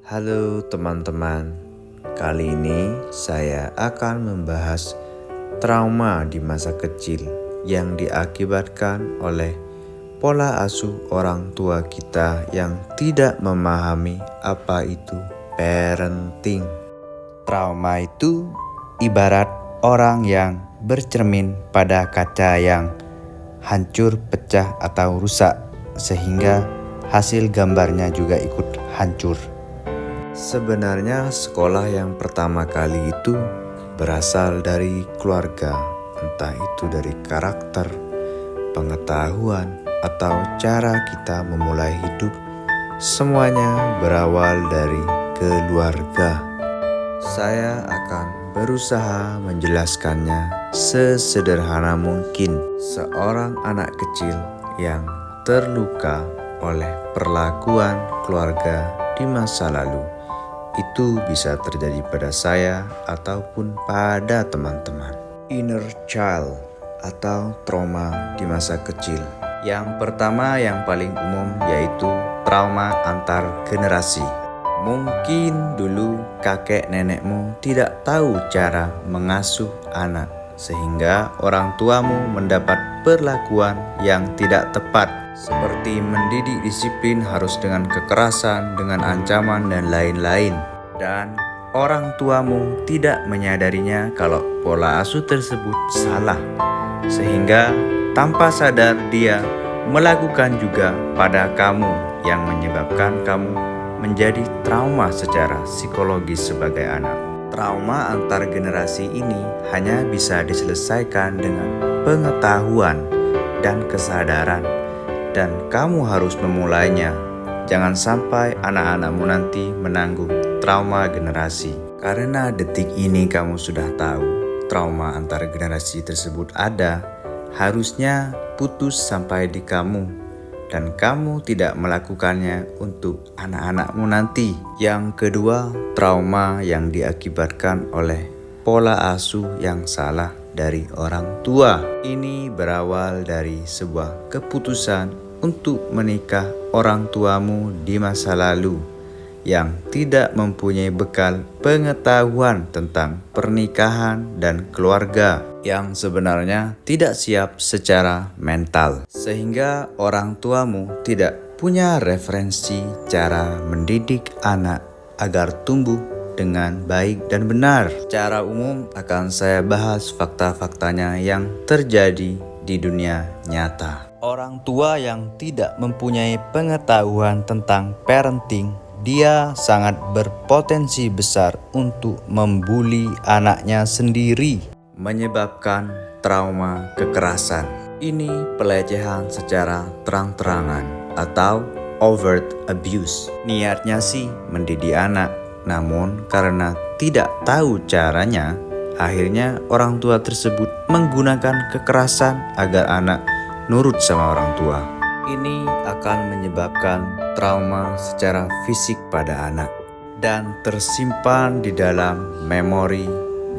Halo teman-teman, kali ini saya akan membahas trauma di masa kecil yang diakibatkan oleh pola asuh orang tua kita yang tidak memahami apa itu parenting. Trauma itu ibarat orang yang bercermin pada kaca yang hancur, pecah atau rusak, sehingga hasil gambarnya juga ikut hancur. Sebenarnya sekolah yang pertama kali itu berasal dari keluarga, entah itu dari karakter, pengetahuan, atau cara kita memulai hidup. Semuanya berawal dari keluarga. Saya akan berusaha menjelaskannya sesederhana mungkin. Seorang anak kecil yang terluka oleh perlakuan keluarga di masa lalu, itu bisa terjadi pada saya ataupun pada teman-teman. Inner child atau trauma di masa kecil. Yang pertama yang paling umum yaitu trauma antar generasi. Mungkin dulu kakek nenekmu tidak tahu cara mengasuh anak, sehingga orang tuamu mendapat perlakuan yang tidak tepat, seperti mendidik disiplin harus dengan kekerasan, dengan ancaman dan lain-lain. Dan orang tuamu tidak menyadarinya kalau pola asuh tersebut salah, sehingga tanpa sadar dia melakukan juga pada kamu yang menyebabkan kamu menjadi trauma secara psikologis sebagai anak. Trauma antar generasi ini hanya bisa diselesaikan dengan pengetahuan dan kesadaran, dan kamu harus memulainya. Jangan sampai anak-anakmu nanti menanggung trauma generasi. Karena detik ini kamu sudah tahu trauma antar generasi tersebut ada, harusnya putus sampai di kamu, dan kamu tidak melakukannya untuk anak-anakmu nanti. Yang kedua, trauma yang diakibatkan oleh pola asuh yang salah dari orang tua. Ini berawal dari sebuah keputusan untuk menikah orang tuamu di masa lalu yang tidak mempunyai bekal pengetahuan tentang pernikahan dan keluarga, yang sebenarnya tidak siap secara mental, sehingga orang tuamu tidak punya referensi cara mendidik anak agar tumbuh dengan baik dan benar. Secara umum akan saya bahas fakta-faktanya yang terjadi di dunia nyata. Orang tua yang tidak mempunyai pengetahuan tentang parenting, dia sangat berpotensi besar untuk membuli anaknya sendiri, menyebabkan trauma kekerasan. Ini pelecehan secara terang-terangan atau overt abuse. Niatnya sih mendidik anak, namun karena tidak tahu caranya, akhirnya orang tua tersebut menggunakan kekerasan agar anak nurut sama orang tua. Ini akan menyebabkan trauma secara fisik pada anak dan tersimpan di dalam memori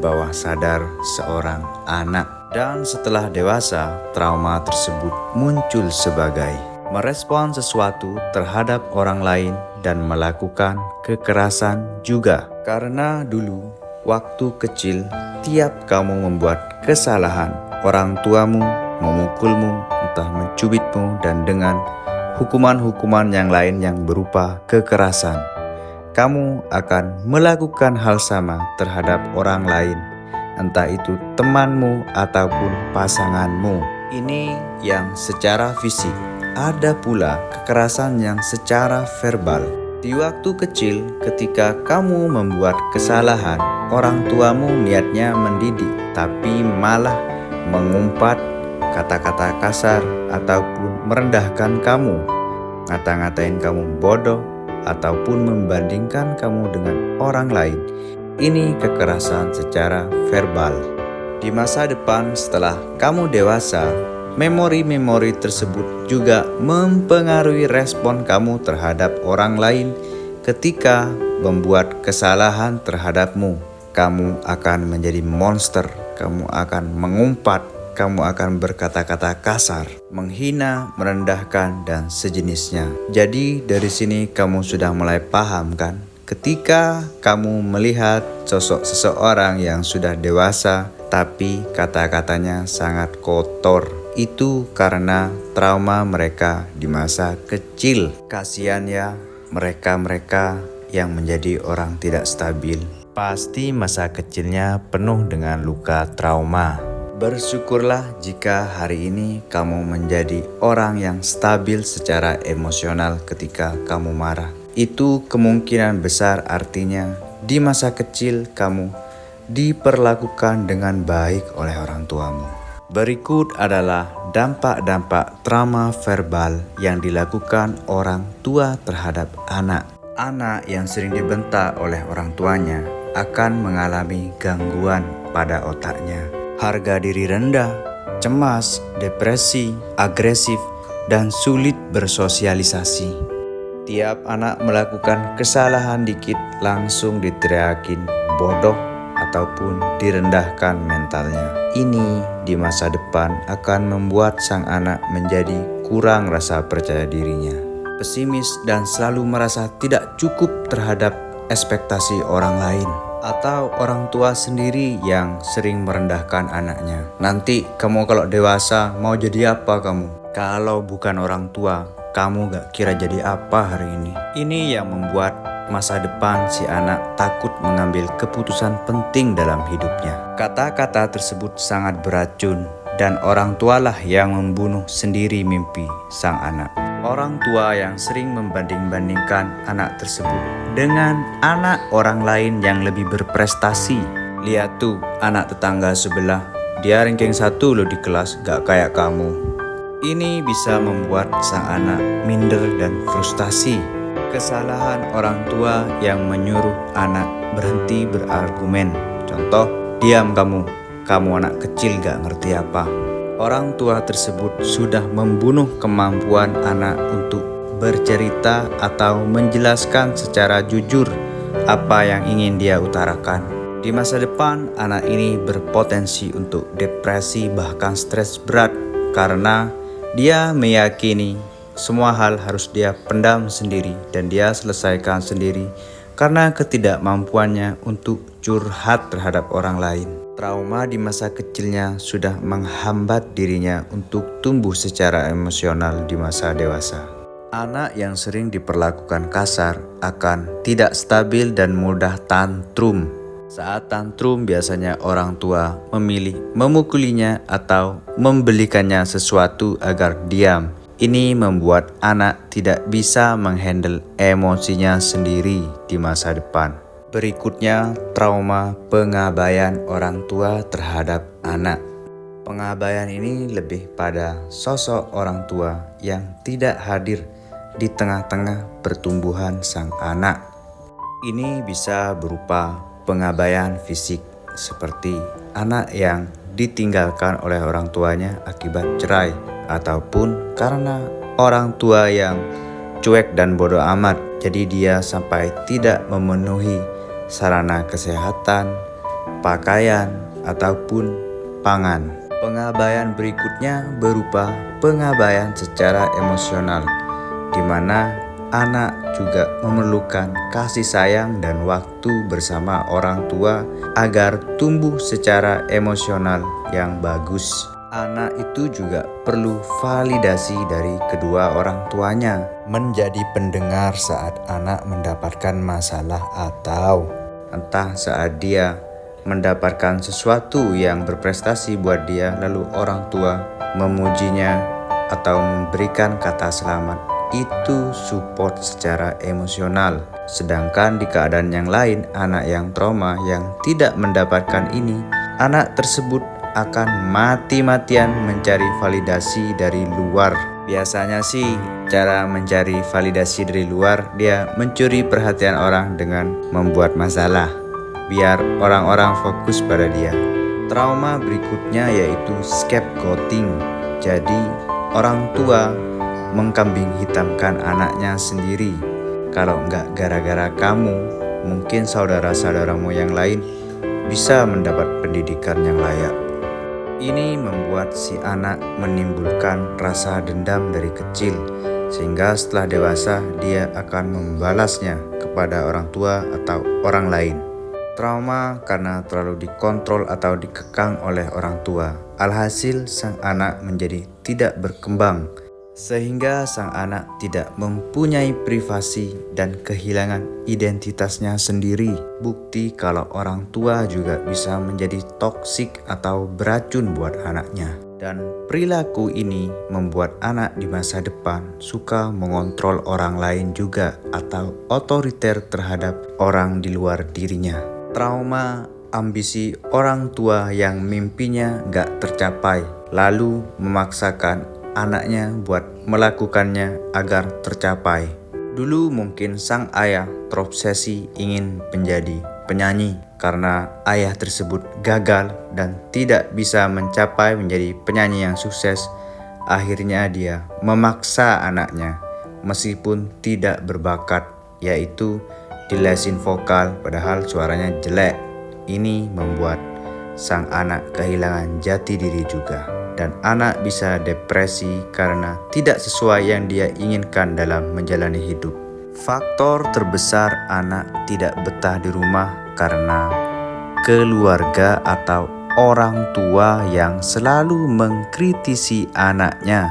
bawah sadar seorang anak. Dan setelah dewasa, trauma tersebut muncul sebagai merespon sesuatu terhadap orang lain dan melakukan kekerasan juga. Karena dulu waktu kecil, tiap kamu membuat kesalahan, orang tuamu memukulmu, entah mencubitmu, dan dengan hukuman-hukuman yang lain yang berupa kekerasan. Kamu akan melakukan hal sama terhadap orang lain, entah itu temanmu ataupun pasanganmu. Ini yang secara fisik. Ada pula kekerasan yang secara verbal. Di waktu kecil, ketika kamu membuat kesalahan, orang tuamu niatnya mendidik, tapi malah mengumpat kata-kata kasar ataupun merendahkan kamu, ngata-ngatain kamu bodoh, ataupun membandingkan kamu dengan orang lain. Ini kekerasan secara verbal. Di masa depan setelah kamu dewasa, memori-memori tersebut juga mempengaruhi respon kamu terhadap orang lain ketika membuat kesalahan terhadapmu. Kamu akan menjadi monster, kamu akan mengumpat, kamu akan berkata-kata kasar, menghina, merendahkan, dan sejenisnya. Jadi dari sini kamu sudah mulai paham kan? ketika kamu melihat sosok seseorang yang sudah dewasa tapi kata-katanya sangat kotor. Itu karena trauma mereka di masa kecil. Kasihan ya mereka-mereka yang menjadi orang tidak stabil. Pasti masa kecilnya penuh dengan luka trauma. Bersyukurlah jika hari ini kamu menjadi orang yang stabil secara emosional ketika kamu marah. Itu kemungkinan besar artinya di masa kecil kamu diperlakukan dengan baik oleh orang tuamu. Berikut adalah dampak-dampak trauma verbal yang dilakukan orang tua terhadap anak. Anak yang sering dibentak oleh orang tuanya akan mengalami gangguan pada otaknya. Harga diri rendah, cemas, depresi, agresif, dan sulit bersosialisasi. Tiap anak melakukan kesalahan dikit langsung diteriakin bodoh ataupun direndahkan mentalnya. Ini di masa depan akan membuat sang anak menjadi kurang rasa percaya dirinya, pesimis dan selalu merasa tidak cukup terhadap ekspektasi orang lain. Atau orang tua sendiri yang sering merendahkan anaknya. Nanti kamu kalau dewasa mau jadi apa kamu? Kalau bukan orang tua, kamu gak kira jadi apa hari ini? Ini yang membuat masa depan si anak takut mengambil keputusan penting dalam hidupnya. Kata-kata tersebut sangat beracun dan orang tualah yang membunuh sendiri mimpi sang anak. Orang tua yang sering membanding-bandingkan anak tersebut dengan anak orang lain yang lebih berprestasi. Lihat tuh anak tetangga sebelah, dia ranking 1 loh di kelas, gak kayak kamu. Ini bisa membuat sang anak minder dan frustasi. Kesalahan orang tua yang menyuruh anak berhenti berargumen. Contoh, diam kamu anak kecil gak ngerti apa. Orang tua tersebut sudah membunuh kemampuan anak untuk bercerita atau menjelaskan secara jujur apa yang ingin dia utarakan. Di masa depan, anak ini berpotensi untuk depresi bahkan stres berat karena dia meyakini semua hal harus dia pendam sendiri dan dia selesaikan sendiri karena ketidakmampuannya untuk curhat terhadap orang lain. Trauma di masa kecilnya sudah menghambat dirinya untuk tumbuh secara emosional di masa dewasa. Anak yang sering diperlakukan kasar akan tidak stabil dan mudah tantrum. Saat tantrum biasanya orang tua memilih memukulinya atau membelikannya sesuatu agar diam. Ini membuat anak tidak bisa menghandle emosinya sendiri di masa depan. Berikutnya, trauma pengabaian orang tua terhadap anak. Pengabaian ini lebih pada sosok orang tua yang tidak hadir di tengah-tengah pertumbuhan sang anak. Ini bisa berupa pengabaian fisik, seperti anak yang ditinggalkan oleh orang tuanya akibat cerai, ataupun karena orang tua yang cuek dan bodoh amat, jadi dia sampai tidak memenuhi sarana kesehatan, pakaian, ataupun pangan. Pengabaian berikutnya berupa pengabaian secara emosional, di mana anak juga memerlukan kasih sayang dan waktu bersama orang tua agar tumbuh secara emosional yang bagus. Anak itu juga perlu validasi dari kedua orang tuanya, menjadi pendengar saat anak mendapatkan masalah atau entah saat dia mendapatkan sesuatu yang berprestasi buat dia, lalu orang tua memujinya atau memberikan kata selamat. Itu support secara emosional. Sedangkan di keadaan yang lain, anak yang trauma yang tidak mendapatkan ini, anak tersebut akan mati-matian mencari validasi dari luar. Biasanya sih cara mencari validasi dari luar, dia mencuri perhatian orang dengan membuat masalah biar orang-orang fokus pada dia. Trauma berikutnya yaitu scapegoating. Jadi orang tua mengkambing hitamkan anaknya sendiri. Kalau enggak gara-gara kamu, mungkin saudara-saudaramu yang lain bisa mendapat pendidikan yang layak. Ini membuat si anak menimbulkan rasa dendam dari kecil, sehingga setelah dewasa dia akan membalasnya kepada kepada orang tua atau orang lain. Trauma karena terlalu dikontrol atau dikekang oleh orang tua. Alhasil sang anak menjadi tidak berkembang, sehingga sang anak tidak mempunyai privasi dan kehilangan identitasnya sendiri. Bukti kalau orang tua juga bisa menjadi toksik atau beracun buat anaknya. Dan perilaku ini membuat anak di masa depan suka mengontrol orang lain juga atau otoriter terhadap orang di luar dirinya. Trauma ambisi orang tua yang mimpinya gak tercapai, lalu memaksakan anaknya buat melakukannya agar tercapai. Dulu mungkin sang ayah terobsesi ingin menjadi penyanyi karena ayah tersebut gagal dan tidak bisa mencapai menjadi penyanyi yang sukses. Akhirnya dia memaksa anaknya meskipun tidak berbakat, yaitu dilesin vokal padahal suaranya jelek. Ini membuat sang anak kehilangan jati diri juga. Dan anak bisa depresi karena tidak sesuai yang dia inginkan dalam menjalani hidup. Faktor terbesar anak tidak betah di rumah karena keluarga atau orang tua yang selalu mengkritisi anaknya.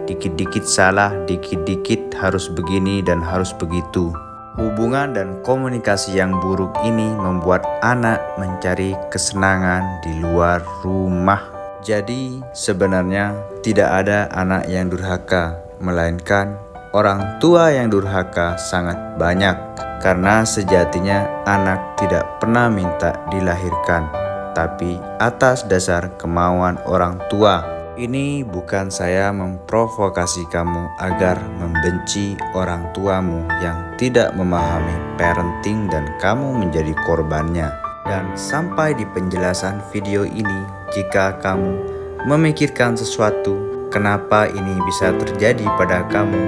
Dikit-dikit salah, dikit-dikit harus begini dan harus begitu. Hubungan dan komunikasi yang buruk ini membuat anak mencari kesenangan di luar rumah. Jadi sebenarnya tidak ada anak yang durhaka, melainkan orang tua yang durhaka sangat banyak. Karena sejatinya anak tidak pernah minta dilahirkan, tapi atas dasar kemauan orang tua. Ini bukan saya memprovokasi kamu agar membenci orang tuamu yang tidak memahami parenting dan kamu menjadi korbannya. Dan sampai di penjelasan video ini, jika kamu memikirkan sesuatu, kenapa ini bisa terjadi pada kamu,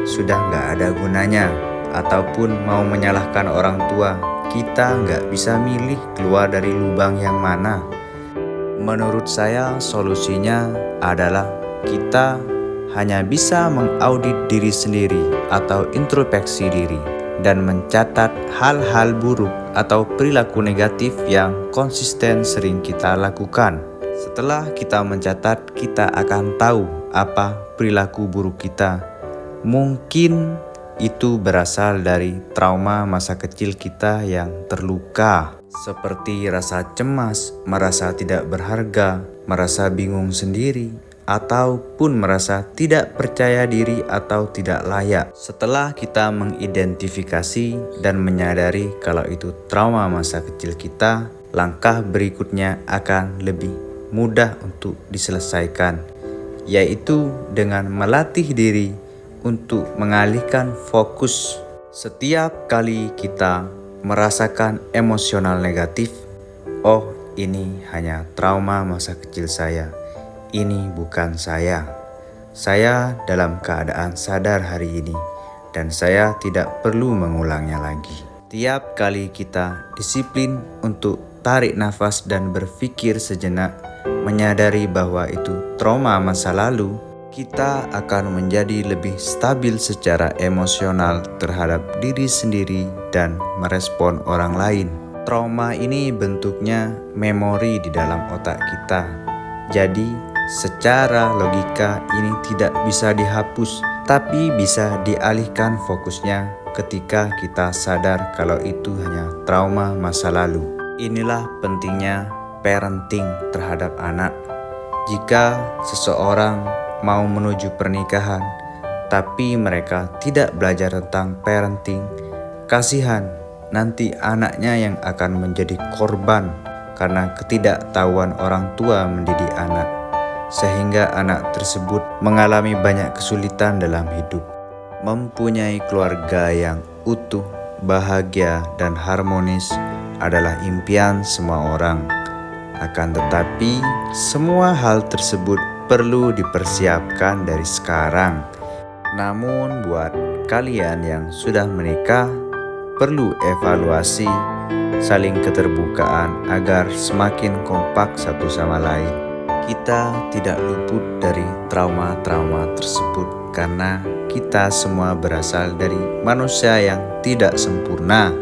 sudah gak ada gunanya. Ataupun mau menyalahkan orang tua, kita gak bisa milih keluar dari lubang yang mana. Menurut saya solusinya adalah kita hanya bisa mengaudit diri sendiri atau introspeksi diri dan mencatat hal-hal buruk atau perilaku negatif yang konsisten sering kita lakukan. Setelah kita mencatat, kita akan tahu apa perilaku buruk kita. Mungkin itu berasal dari trauma masa kecil kita yang terluka. Seperti rasa cemas, merasa tidak berharga, merasa bingung sendiri, ataupun merasa tidak percaya diri atau tidak layak. Setelah kita mengidentifikasi dan menyadari kalau itu trauma masa kecil kita, langkah berikutnya akan lebih mudah untuk diselesaikan, yaitu dengan melatih diri untuk mengalihkan fokus. Setiap kali kita merasakan emosional negatif, oh ini hanya trauma masa kecil saya, ini bukan saya. Saya dalam keadaan sadar hari ini dan saya tidak perlu mengulangnya lagi. Tiap kali kita disiplin untuk tarik nafas dan berpikir sejenak, menyadari bahwa itu trauma masa lalu, kita akan menjadi lebih stabil secara emosional terhadap diri sendiri dan merespon orang lain. Trauma ini bentuknya memori di dalam otak kita. Jadi, secara logika ini tidak bisa dihapus, tapi bisa dialihkan fokusnya ketika kita sadar kalau itu hanya trauma masa lalu. Inilah pentingnya parenting terhadap anak. Jika seseorang mau menuju pernikahan, tapi mereka tidak belajar tentang parenting, kasihan nanti anaknya yang akan menjadi korban karena ketidaktahuan orang tua mendidik anak, sehingga anak tersebut mengalami banyak kesulitan dalam hidup. Mempunyai keluarga yang utuh, bahagia, dan harmonis adalah impian semua orang. Akan tetapi, semua hal tersebut perlu dipersiapkan dari sekarang. Namun buat kalian yang sudah menikah, perlu evaluasi, saling keterbukaan agar semakin kompak satu sama lain. Kita tidak luput dari trauma-trauma tersebut karena kita semua berasal dari manusia yang tidak sempurna.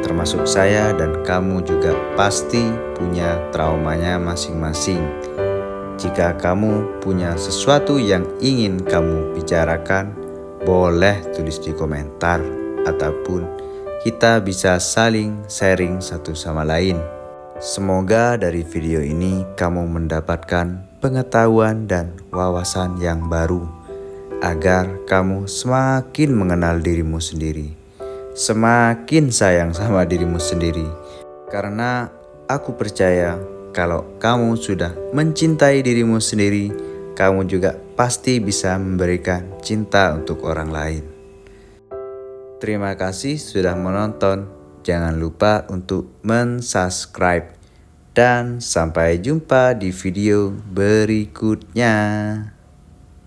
Termasuk saya dan kamu juga pasti punya traumanya masing-masing. Jika kamu punya sesuatu yang ingin kamu bicarakan, boleh tulis di komentar ataupun kita bisa saling sharing satu sama lain. Semoga dari video ini kamu mendapatkan pengetahuan dan wawasan yang baru agar kamu semakin mengenal dirimu sendiri, semakin sayang sama dirimu sendiri. Karena aku percaya kalau kamu sudah mencintai dirimu sendiri, kamu juga pasti bisa memberikan cinta untuk orang lain. Terima kasih sudah menonton. Jangan lupa untuk mensubscribe. Dan sampai jumpa di video berikutnya.